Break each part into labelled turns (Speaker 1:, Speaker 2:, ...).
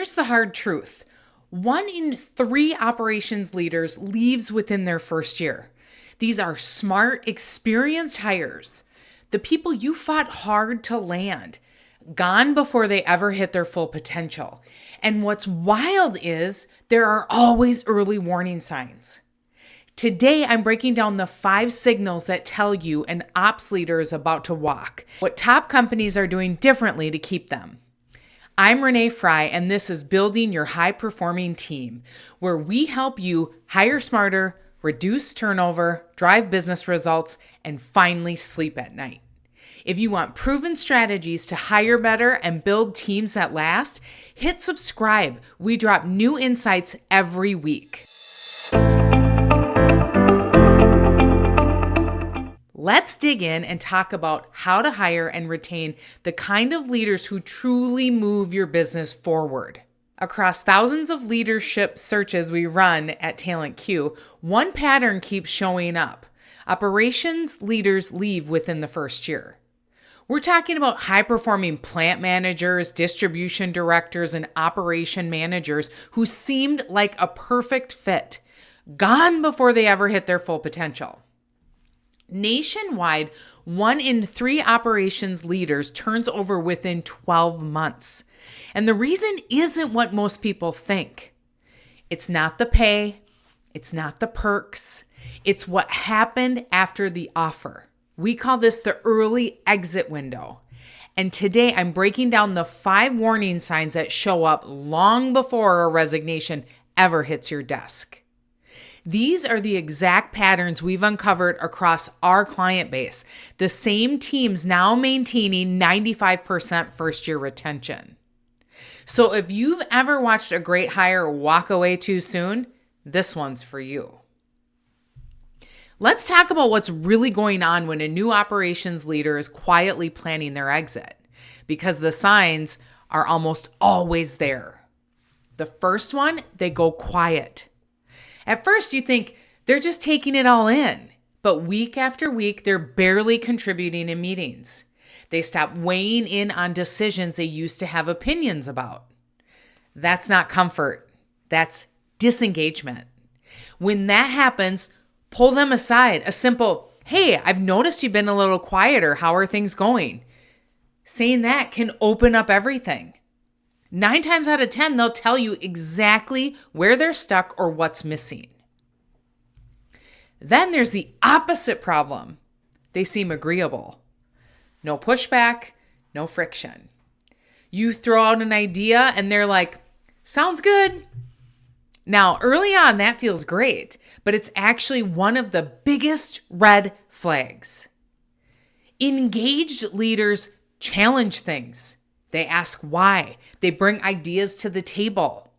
Speaker 1: Here's the hard truth. 1 in 3 operations leaders leaves within their first year. These are smart, experienced hires. The people you fought hard to land, gone before they ever hit their full potential. And what's wild is there are always early warning signs. Today, I'm breaking down the 5 signals that tell you an ops leader is about to walk, what top companies are doing differently to keep them. I'm Renee Frey, and this is Building Your High-Performing Team, where we help you hire smarter, reduce turnover, drive business results, and finally sleep at night. If you want proven strategies to hire better and build teams that last, hit subscribe. We drop new insights every week. Let's dig in and talk about how to hire and retain the kind of leaders who truly move your business forward. Across thousands of leadership searches we run at TalentQ, one pattern keeps showing up. Operations leaders leave within the first year. We're talking about high-performing plant managers, distribution directors, and operation managers who seemed like a perfect fit, gone before they ever hit their full potential. Nationwide, 1 in 3 operations leaders turns over within 12 months. And the reason isn't what most people think. It's not the pay. It's not the perks. It's what happened after the offer. We call this the early exit window. And today I'm breaking down the 5 warning signs that show up long before a resignation ever hits your desk. These are the exact patterns we've uncovered across our client base, the same teams now maintaining 95% first-year retention. So if you've ever watched a great hire walk away too soon, this one's for you. Let's talk about what's really going on when a new operations leader is quietly planning their exit, because the signs are almost always there. The first one, they go quiet. At first, you think they're just taking it all in, but week after week, they're barely contributing in meetings. They stop weighing in on decisions they used to have opinions about. That's not comfort. That's disengagement. When that happens, pull them aside. A simple, "Hey, I've noticed you've been a little quieter. How are things going?" Saying that can open up everything. 9 times out of 10, they'll tell you exactly where they're stuck or what's missing. Then there's the opposite problem. They seem agreeable. No pushback, no friction. You throw out an idea and they're like, "Sounds good." Now, early on, that feels great, but it's actually one of the biggest red flags. Engaged leaders challenge things. They ask why. They bring ideas to the table.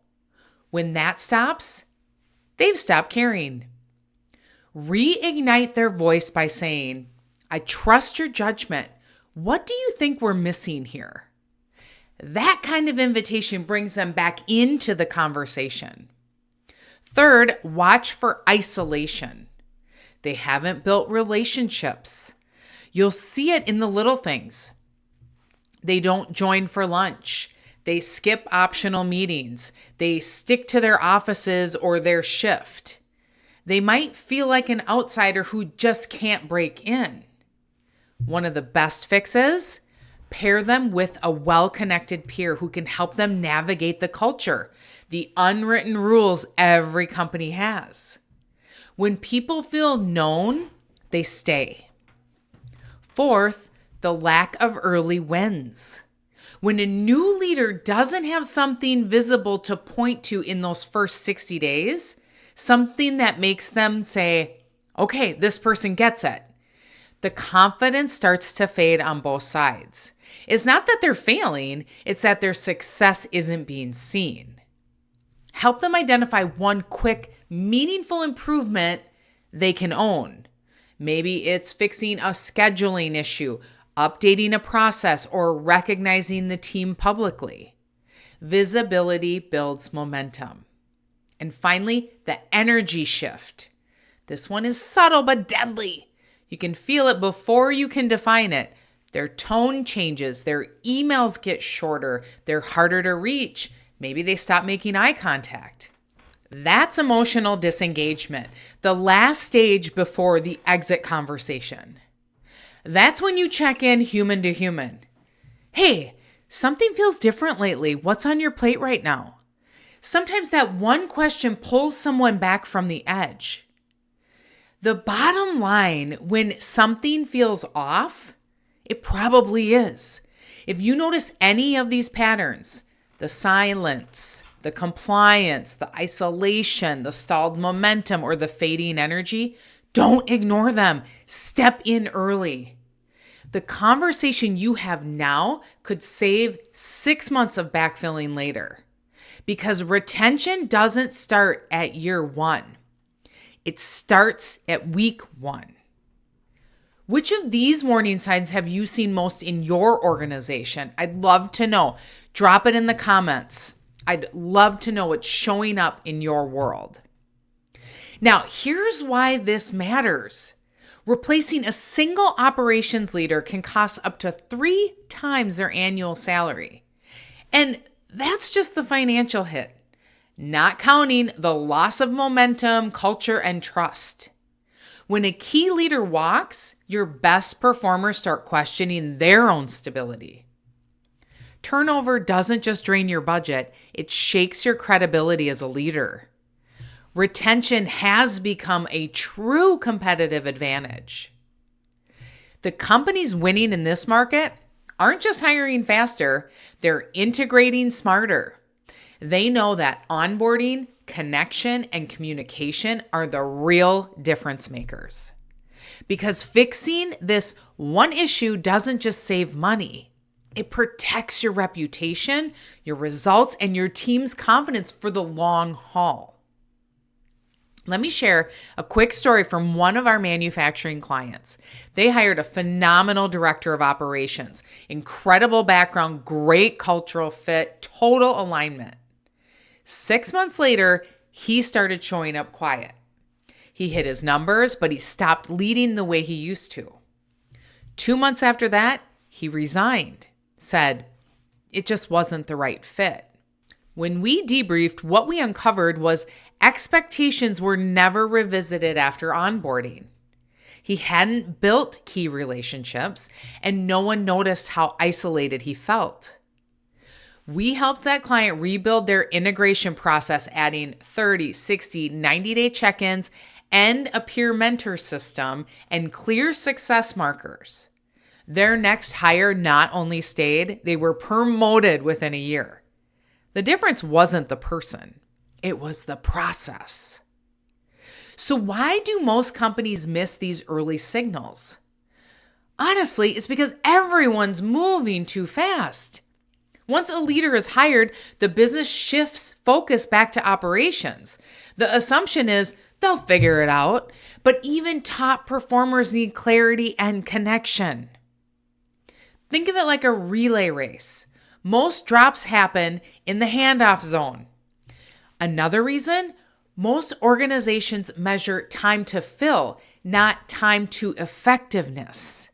Speaker 1: When that stops, they've stopped caring. Reignite their voice by saying, "I trust your judgment. What do you think we're missing here?" That kind of invitation brings them back into the conversation. Third, watch for isolation. They haven't built relationships. You'll see it in the little things. They don't join for lunch. They skip optional meetings. They stick to their offices or their shift. They might feel like an outsider who just can't break in. One of the best fixes, pair them with a well-connected peer who can help them navigate the culture, the unwritten rules every company has. When people feel known, they stay. Fourth, the lack of early wins. When a new leader doesn't have something visible to point to in those first 60 days, something that makes them say, "Okay, this person gets it," the confidence starts to fade on both sides. It's not that they're failing, it's that their success isn't being seen. Help them identify one quick, meaningful improvement they can own. Maybe it's fixing a scheduling issue, updating a process, or recognizing the team publicly. Visibility builds momentum. And finally, the energy shift. This one is subtle but deadly. You can feel it before you can define it. Their tone changes, their emails get shorter, they're harder to reach, Maybe they stop making eye contact. That's emotional disengagement, the last stage before the exit conversation. That's when you check in human to human. Hey, something feels different lately. What's on your plate right now? Sometimes that one question pulls someone back from the edge. The bottom line, when something feels off, it probably is. If you notice any of these patterns, the silence, the compliance, the isolation, the stalled momentum, or the fading energy, don't ignore them. Step in early. The conversation you have now could save 6 months of backfilling later. Because retention doesn't start at year 1. It starts at week 1. Which of these warning signs have you seen most in your organization? I'd love to know. Drop it in the comments. I'd love to know what's showing up in your world. Now, here's why this matters. Replacing a single operations leader can cost up to 3 times their annual salary. And that's just the financial hit, not counting the loss of momentum, culture, and trust. When a key leader walks, your best performers start questioning their own stability. Turnover doesn't just drain your budget, it shakes your credibility as a leader. Retention has become a true competitive advantage. The companies winning in this market aren't just hiring faster, they're integrating smarter. They know that onboarding, connection, and communication are the real difference makers. Because fixing this one issue doesn't just save money, it protects your reputation, your results, and your team's confidence for the long haul. Let me share a quick story from one of our manufacturing clients. They hired a phenomenal director of operations, incredible background, great cultural fit, total alignment. 6 months later, he started showing up quiet. He hit his numbers, but he stopped leading the way he used to. 2 months after that, he resigned, said it just wasn't the right fit. When we debriefed, what we uncovered was expectations were never revisited after onboarding. He hadn't built key relationships, and no one noticed how isolated he felt. We helped that client rebuild their integration process, adding 30, 60, 90-day check-ins and a peer mentor system and clear success markers. Their next hire not only stayed, they were promoted within a year. The difference wasn't the person, it was the process. So why do most companies miss these early signals? Honestly, it's because everyone's moving too fast. Once a leader is hired, the business shifts focus back to operations. The assumption is they'll figure it out, but even top performers need clarity and connection. Think of it like a relay race. Most drops happen in the handoff zone. Another reason, most organizations measure time to fill, not time to effectiveness.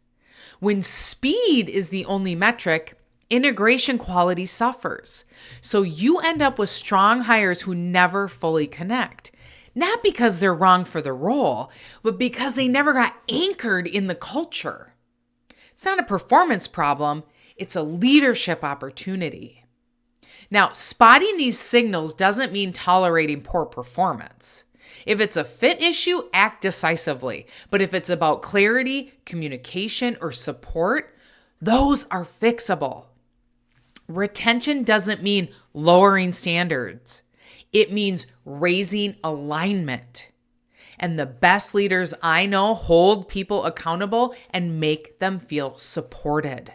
Speaker 1: When speed is the only metric, integration quality suffers. So you end up with strong hires who never fully connect. Not because they're wrong for the role, but because they never got anchored in the culture. It's not a performance problem, it's a leadership opportunity. Now, spotting these signals doesn't mean tolerating poor performance. If it's a fit issue, act decisively. But if it's about clarity, communication, or support, those are fixable. Retention doesn't mean lowering standards. It means raising alignment. And the best leaders I know hold people accountable and make them feel supported.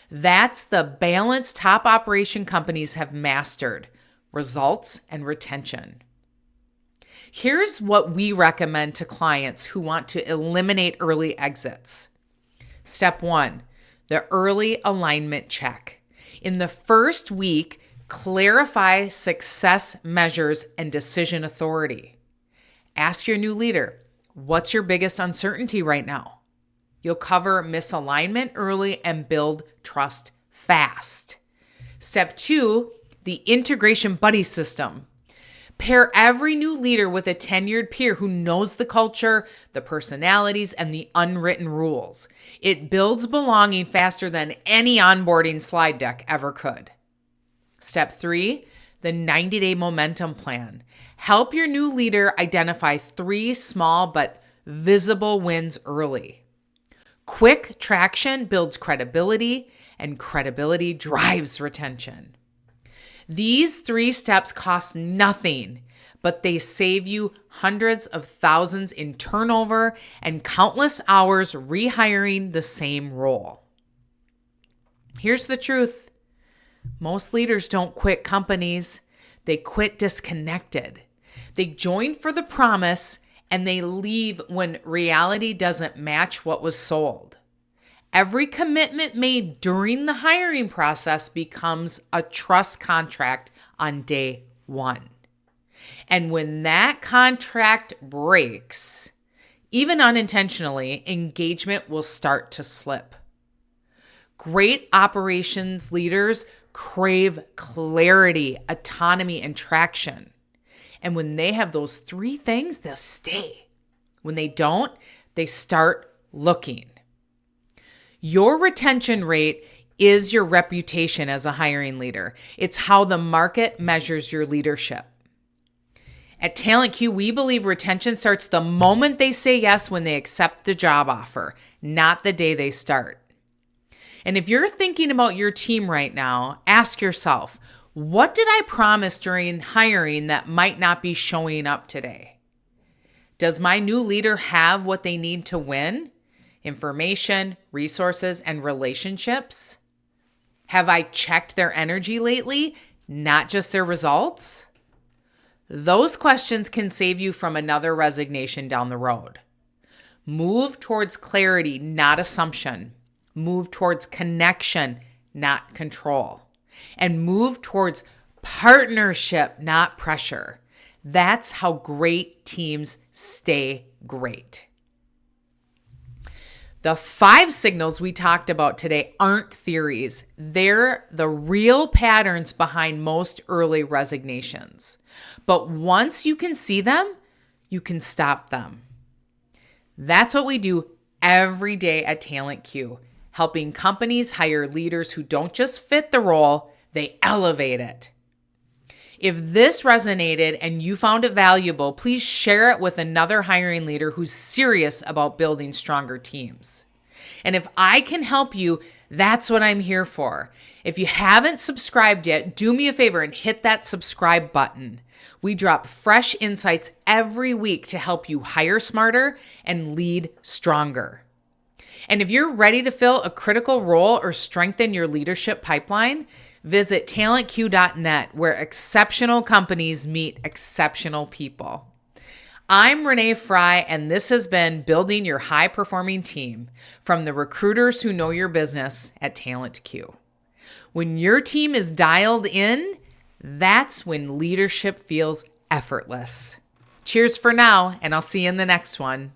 Speaker 1: That's the balance top operation companies have mastered: results and retention. Here's what we recommend to clients who want to eliminate early exits. Step 1, the early alignment check. In the first week, clarify success measures and decision authority. Ask your new leader, what's your biggest uncertainty right now? You'll cover misalignment early and build trust fast. Step 2, the integration buddy system. Pair every new leader with a tenured peer who knows the culture, the personalities, and the unwritten rules. It builds belonging faster than any onboarding slide deck ever could. Step 3, the 90-day momentum plan. Help your new leader identify 3 small but visible wins early. Quick traction builds credibility, and credibility drives retention. These 3 steps cost nothing, but they save you hundreds of thousands in turnover and countless hours rehiring the same role. Here's the truth. Most leaders don't quit companies. They quit disconnected. They join for the promise and they leave when reality doesn't match what was sold. Every commitment made during the hiring process becomes a trust contract on day 1. And when that contract breaks, even unintentionally, engagement will start to slip. Great operations leaders crave clarity, autonomy, and traction. And when they have those 3 things, they'll stay. When they don't, they start looking. Your retention rate is your reputation as a hiring leader. It's how the market measures your leadership. At TalentQ, we believe retention starts the moment they say yes when they accept the job offer, not the day they start. And if you're thinking about your team right now, ask yourself, what did I promise during hiring that might not be showing up today? Does my new leader have what they need to win? Information, resources, and relationships? Have I checked their energy lately, not just their results? Those questions can save you from another resignation down the road. Move towards clarity, not assumption. Move towards connection, not control. And move towards partnership, not pressure. That's how great teams stay great. The 5 signals we talked about today aren't theories. They're the real patterns behind most early resignations. But once you can see them, you can stop them. That's what we do every day at TalentQ, helping companies hire leaders who don't just fit the role, they elevate it. If this resonated and you found it valuable, please share it with another hiring leader who's serious about building stronger teams. And if I can help you, that's what I'm here for. If you haven't subscribed yet, do me a favor and hit that subscribe button. We drop fresh insights every week to help you hire smarter and lead stronger. And if you're ready to fill a critical role or strengthen your leadership pipeline, visit talentq.net, where exceptional companies meet exceptional people. I'm Renee Frey, and this has been Building Your High-Performing Team from the recruiters who know your business at TalentQ. When your team is dialed in, that's when leadership feels effortless. Cheers for now, and I'll see you in the next one.